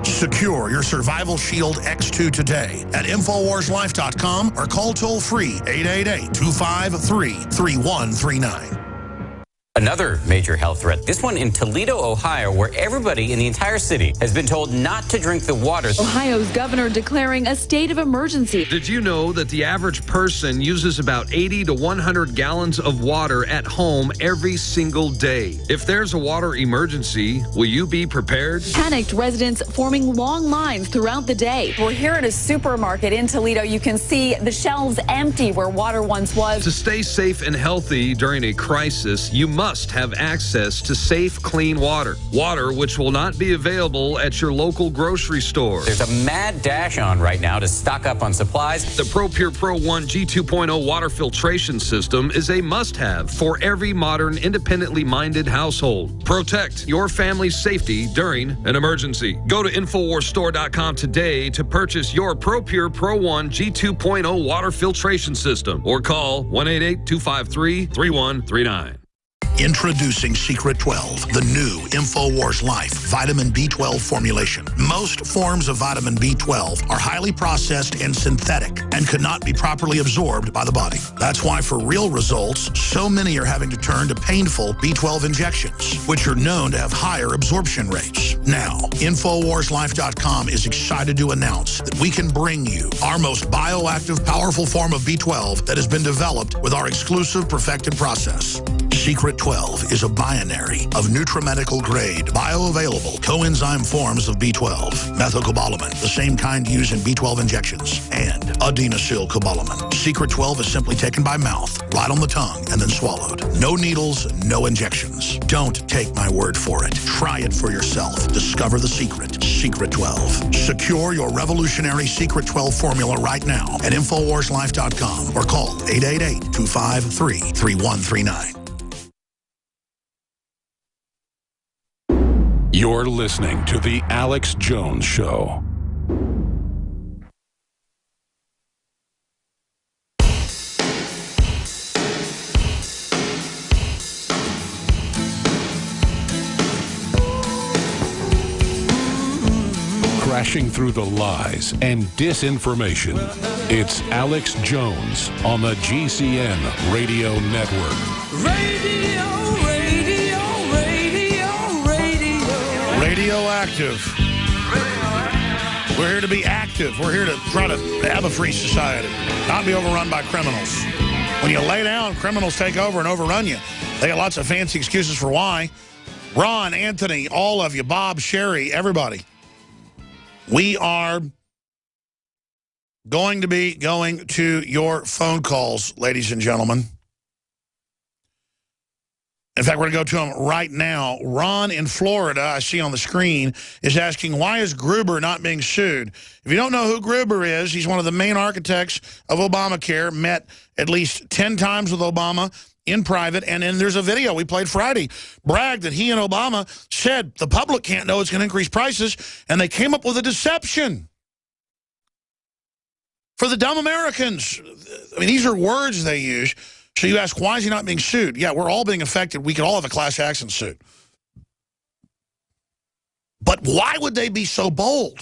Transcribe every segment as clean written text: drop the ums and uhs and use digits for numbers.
Secure your Survival Shield X2 today at InfoWarsLife.com or call toll-free 888-253-3139. Another major health threat, this one in Toledo, Ohio, where everybody in the entire city has been told not to drink the water. Ohio's governor declaring a state of emergency. Did you know that the average person uses about 80 to 100 gallons of water at home every single day? If there's a water emergency, will you be prepared? Panicked residents forming long lines throughout the day. We're here at a supermarket in Toledo. You can see the shelves empty where water once was. To stay safe and healthy during a crisis, you must have access to safe, clean water. Water which will not be available at your local grocery store. There's a mad dash on right now to stock up on supplies. The ProPure Pro 1 G2.0 water filtration system is a must-have for every modern, independently minded household. Protect your family's safety during an emergency. Go to InfoWarsStore.com today to purchase your ProPure Pro 1 G2.0 water filtration system or call 1-888-253-3139. Introducing Secret 12, the new InfoWars Life vitamin B12 formulation. Most forms of vitamin B12 are highly processed and synthetic and could not be properly absorbed by the body. That's why for real results, so many are having to turn to painful B12 injections, which are known to have higher absorption rates. Now, InfoWarsLife.com is excited to announce that we can bring you our most bioactive, powerful form of B12 that has been developed with our exclusive perfected process. Secret 12 is a binary of nutramedical grade, bioavailable coenzyme forms of B12, methylcobalamin, the same kind used in B12 injections, and adenosylcobalamin. Secret 12 is simply taken by mouth, right on the tongue, and then swallowed. No needles, no injections. Don't take my word for it. Try it for yourself. Discover the secret. Secret 12. Secure your revolutionary Secret 12 formula right now at InfoWarsLife.com or call 888-253-3139. You're listening to The Alex Jones Show. Crashing through the lies and disinformation, it's Alex Jones on the GCN Radio Network. Radioactive. We're here to be active. We're here to try to have a free society, not be overrun by criminals. When you lay down, criminals take over and overrun you. They got lots of fancy excuses for why. Ron, Anthony, all of you, Bob, Sherry, everybody. We are going to be going to your phone calls, ladies and gentlemen. In fact, we're going to go to him right now. Ron in Florida, I see on the screen, is asking, why is Gruber not being sued? If you don't know who Gruber is, he's one of the main architects of Obamacare, met at least 10 times with Obama in private, and then there's a video we played Friday, bragged that he and Obama said the public can't know it's going to increase prices, and they came up with a deception for the dumb Americans. I mean, these are words they use. So you ask, why is he not being sued? Yeah, we're all being affected. We could all have a class action suit. But why would they be so bold?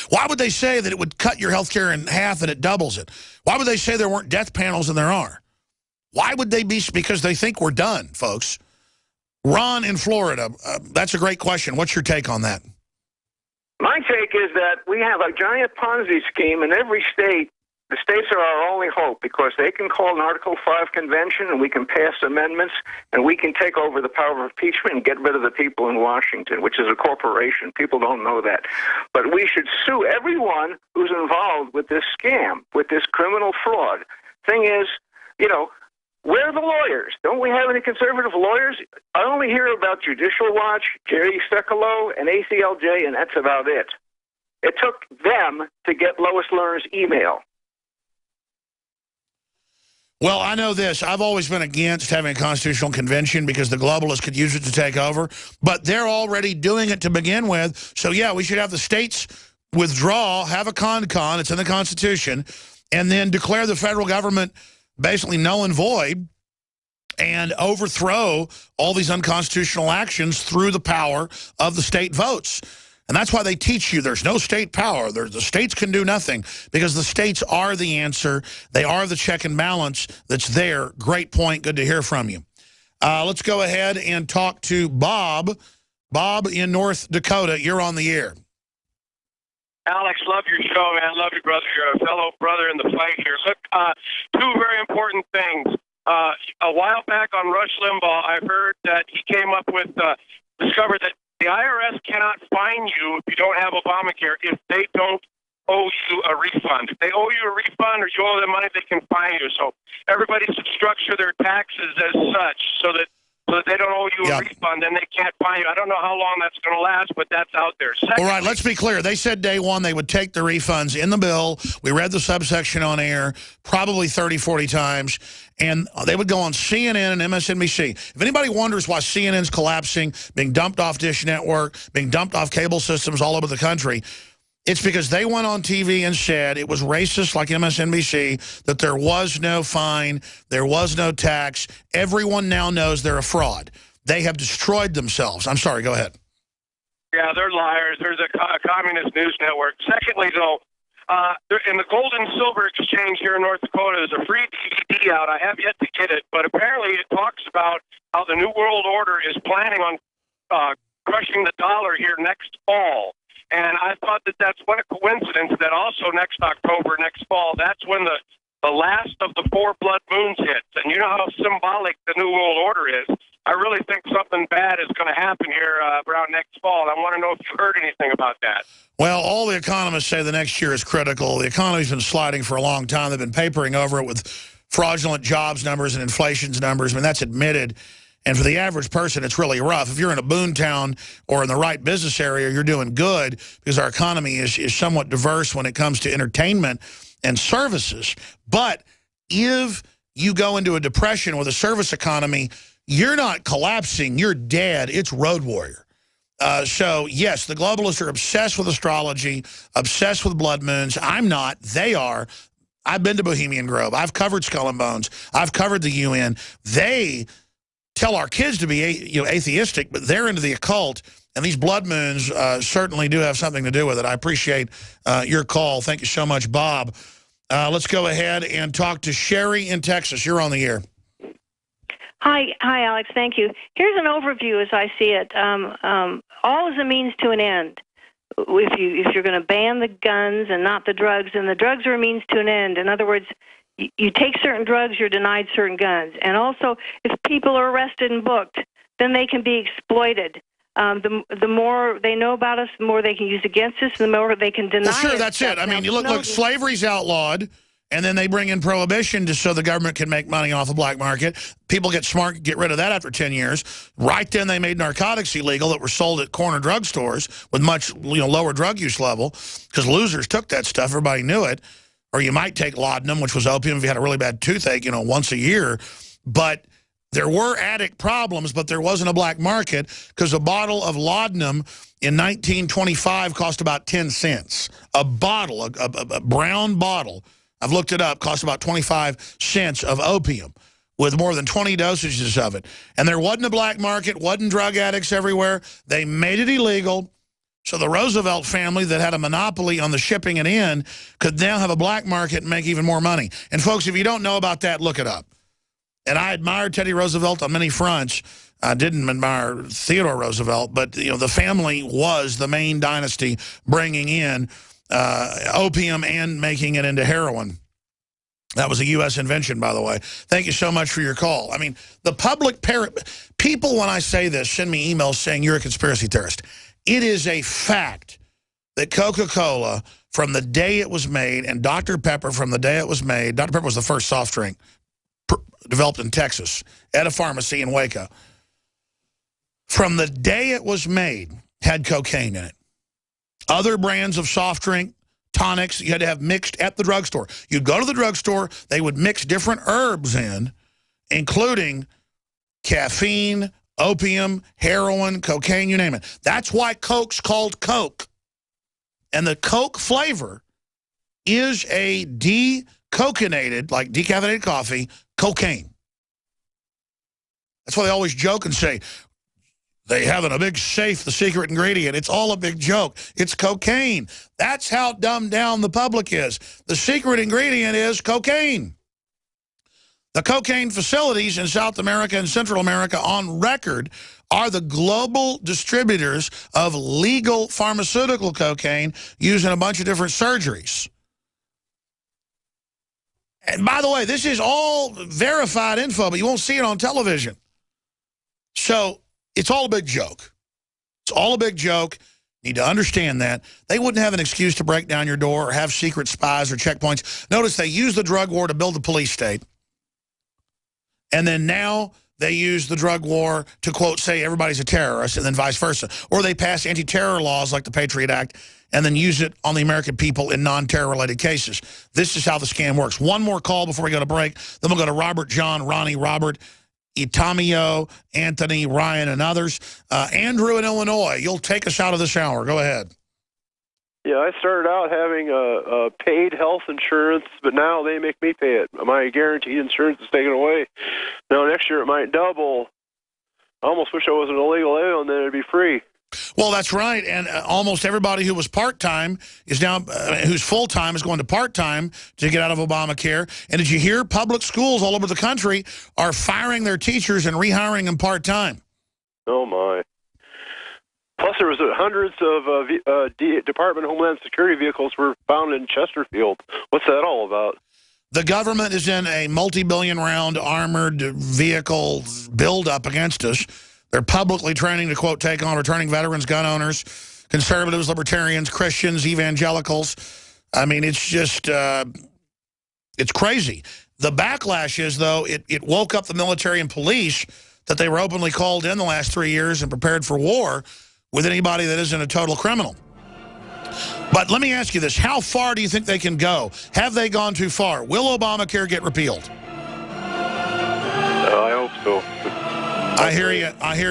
Why would they say that it would cut your health care in half and it doubles it? Why would they say there weren't death panels and there are? Why would they be? Because they think we're done, folks. Ron in Florida, that's a great question. What's your take on that? My take is that we have a giant Ponzi scheme in every state. The states are our only hope because they can call an Article 5 convention and we can pass amendments and we can take over the power of impeachment and get rid of the people in Washington, which is a corporation. People don't know that. But we should sue everyone who's involved with this scam, with this criminal fraud. Thing is, you know, where are the lawyers? Don't we have any conservative lawyers? I only hear about Judicial Watch, Jerry Sekulow, and ACLJ, and that's about it. It took them to get Lois Lerner's email. Well, I know this. I've always been against having a constitutional convention because the globalists could use it to take over. But they're already doing it to begin with. So, yeah, we should have the states withdraw, have a con, it's in the Constitution, and then declare the federal government basically null and void and overthrow all these unconstitutional actions through the power of the state votes. And that's why they teach you there's no state power. The states can do nothing because the states are the answer. They are the check and balance that's there. Great point. Good to hear from you. Let's go ahead and talk to Bob. Bob in North Dakota, you're on the air. Alex, love your show, man. Love your brother. You're a fellow brother in the fight here. Look, two very important things. A while back on Rush Limbaugh, I heard that he came up with, discovered that the IRS cannot fine you if you don't have Obamacare if they don't owe you a refund. If they owe you a refund or you owe them money, they can fine you. So everybody should structure their taxes as such so that they don't owe you a refund, then they can't fine you. I don't know how long that's going to last, but that's out there. Secondly, all right, let's be clear. They said day one they would take the refunds in the bill. We read the subsection on air probably 30, 40 times, and they would go on CNN and MSNBC. If anybody wonders why CNN's collapsing, being dumped off Dish Network, being dumped off cable systems all over the country, it's because they went on TV and said it was racist like MSNBC, that there was no fine, there was no tax. Everyone now knows they're a fraud. They have destroyed themselves. I'm sorry, go ahead. Yeah, they're liars. There's a communist news network. Secondly, though, in the Gold and Silver Exchange here in North Dakota, there's a free DVD out. I have yet to get it, but apparently it talks about how the New World Order is planning on crushing the dollar here next fall. And I thought that's what a coincidence that also next October, next fall, that's when the last of the 4 blood moons hits. And you know how symbolic the New World Order is. I really think something bad is going to happen here around next fall. I want to know if you heard anything about that. Well, all the economists say the next year is critical. The economy's been sliding for a long time. They've been papering over it with fraudulent jobs numbers and inflation's numbers. I mean, that's admitted. And for the average person, it's really rough. If you're in a boomtown or in the right business area, you're doing good because our economy is somewhat diverse when it comes to entertainment and services. But if you go into a depression with a service economy, you're not collapsing. You're dead. It's Road Warrior. So, yes, the globalists are obsessed with astrology, obsessed with blood moons. I'm not. They are. I've been to Bohemian Grove. I've covered Skull and Bones. I've covered the UN. They tell our kids to be atheistic, but they're into the occult, and these blood moons certainly do have something to do with it. I appreciate your call. Thank you so much, Bob. Let's go ahead and talk to Sherry in Texas. You're on the air. Hi, Alex. Thank you. Here's an overview as I see it. All is a means to an end. If you're going to ban the guns and not the drugs, and the drugs are a means to an end. In other words, you take certain drugs, you're denied certain guns. And also, if people are arrested and booked, then they can be exploited. The more they know about us, the more they can use against us, the more they can deny us. Well, sure, that's it. I mean, you look, slavery's outlawed, and then they bring in prohibition just so the government can make money off the black market. People get smart, get rid of that after 10 years. Right then, they made narcotics illegal that were sold at corner drugstores with much lower drug use level because losers took that stuff. Everybody knew it. Or you might take laudanum, which was opium if you had a really bad toothache, once a year. But there were addict problems, but there wasn't a black market because a bottle of laudanum in 1925 cost about 10 cents. A bottle, a brown bottle, I've looked it up, cost about 25 cents of opium with more than 20 dosages of it. And there wasn't a black market, wasn't drug addicts everywhere. They made it illegal. So the Roosevelt family that had a monopoly on the shipping it in could now have a black market and make even more money. And, folks, if you don't know about that, look it up. And I admired Teddy Roosevelt on many fronts. I didn't admire Theodore Roosevelt, but the family was the main dynasty bringing in opium and making it into heroin. That was a U.S. invention, by the way. Thank you so much for your call. I mean, the public people, when I say this, send me emails saying you're a conspiracy theorist. It is a fact that Coca-Cola, from the day it was made, and Dr. Pepper from the day it was made, Dr. Pepper was the first soft drink developed in Texas at a pharmacy in Waco. From the day it was made, had cocaine in it. Other brands of soft drink, tonics, you had to have mixed at the drugstore. You'd go to the drugstore, they would mix different herbs in, including caffeine, opium, heroin, cocaine, you name it. That's why Coke's called Coke. And the Coke flavor is a decocainated, like decaffeinated coffee, cocaine. That's why they always joke and say, They have in a big safe the secret ingredient. It's all a big joke. It's cocaine. That's how dumbed down the public is. The secret ingredient is cocaine. The cocaine facilities in South America and Central America on record are the global distributors of legal pharmaceutical cocaine used in a bunch of different surgeries. And by the way, this is all verified info, but you won't see it on television. So it's all a big joke. It's all a big joke. You need to understand that. They wouldn't have an excuse to break down your door or have secret spies or checkpoints. Notice they use the drug war to build the police state. And then now they use the drug war to, quote, say everybody's a terrorist, and then vice versa. Or they pass anti-terror laws like the Patriot Act and then use it on the American people in non-terror-related cases. This is how the scam works. One more call before we go to break. Then we'll go to Robert, John, Ronnie, Robert, Itamio, Anthony, Ryan, and others. Andrew in Illinois, you'll take us out of this hour. Go ahead. Yeah, I started out having a paid health insurance, but now they make me pay it. My guaranteed insurance is taken away. Now next year it might double. I almost wish I wasn't illegal alien, then it'd be free. Well, that's right, and almost everybody who was part-time is now, who's full-time is going to part-time to get out of Obamacare. And did you hear public schools all over the country are firing their teachers and rehiring them part-time? Oh, my. Plus, there was hundreds of Department of Homeland Security vehicles were found in Chesterfield. What's that all about? The government is in a multi-billion round armored vehicle build-up against us. They're publicly training to, quote, take on returning veterans, gun owners, conservatives, libertarians, Christians, evangelicals. I mean, it's just, it's crazy. The backlash is, though, it woke up the military and police that they were openly called in the last 3 years and prepared for war with anybody that isn't a total criminal. But let me ask you this. How far do you think they can go? Have they gone too far? Will Obamacare get repealed? I hope so. I hear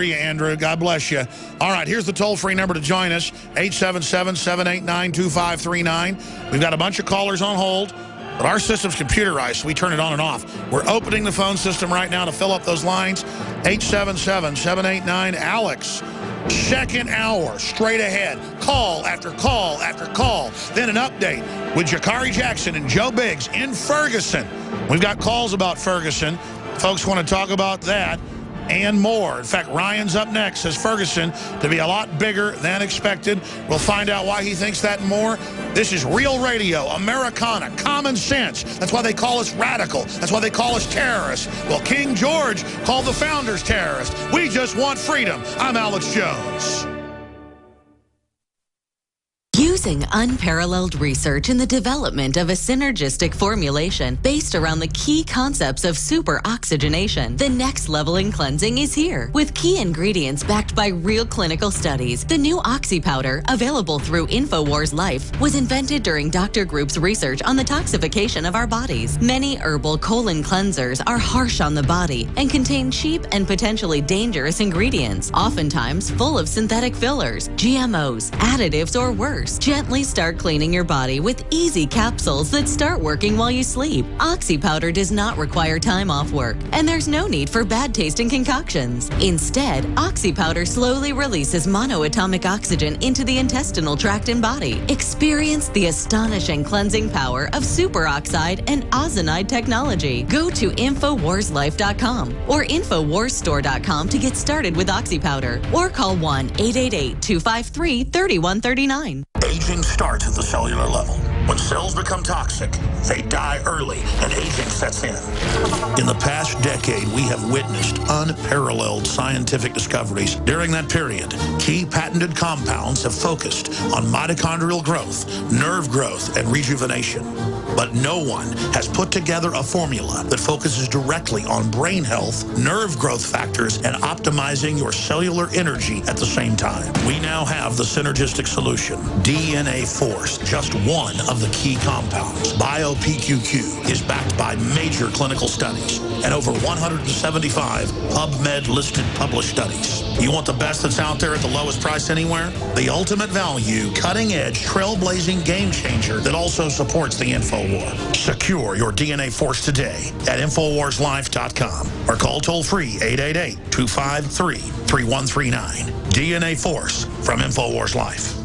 you, Andrew. God bless you. All right, here's the toll-free number to join us, 877-789-2539. We've got a bunch of callers on hold, but our system's computerized, so we turn it on and off. We're opening the phone system right now to fill up those lines, 877-789-ALEX. Second hour, straight ahead. Call after call after call. Then an update with Jakari Jackson and Joe Biggs in Ferguson. We've got calls about Ferguson. Folks want to talk about that and more. In fact, Ryan's up next, says Ferguson to be a lot bigger than expected. We'll find out why he thinks that and more. This is Real Radio, Americana, common sense. That's why they call us radical. That's why they call us terrorists. Well, King George called the founders terrorists. We just want freedom. I'm Alex Jones. Using unparalleled research in the development of a synergistic formulation based around the key concepts of super oxygenation, the next level in cleansing is here. With key ingredients backed by real clinical studies, the new Oxy Powder, available through InfoWars Life, was invented during Dr. Group's research on the toxification of our bodies. Many herbal colon cleansers are harsh on the body and contain cheap and potentially dangerous ingredients, oftentimes full of synthetic fillers, GMOs, additives, or worse. Gently start cleaning your body with easy capsules that start working while you sleep. Oxy Powder does not require time off work, and there's no need for bad-tasting concoctions. Instead, Oxy Powder slowly releases monoatomic oxygen into the intestinal tract and body. Experience the astonishing cleansing power of superoxide and ozonide technology. Go to InfoWarsLife.com or InfoWarsStore.com to get started with Oxy Powder, or call 1-888-253-3139. Aging starts at the cellular level. When cells become toxic, they die early and aging sets in. In the past decade, we have witnessed unparalleled scientific discoveries. During that period, key patented compounds have focused on mitochondrial growth, nerve growth, and rejuvenation. But no one has put together a formula that focuses directly on brain health, nerve growth factors, and optimizing your cellular energy at the same time. We now have the synergistic solution, DNA Force, just one of the key compounds. BioPQQ is backed by major clinical studies and over 175 PubMed-listed published studies. You want the best that's out there at the lowest price anywhere? The ultimate value, cutting-edge, trailblazing game changer that also supports the InfoWars. InfoWar. Secure your DNA Force today at InfoWarsLife.com or call toll-free 888-253-3139. DNA Force from InfoWars Life.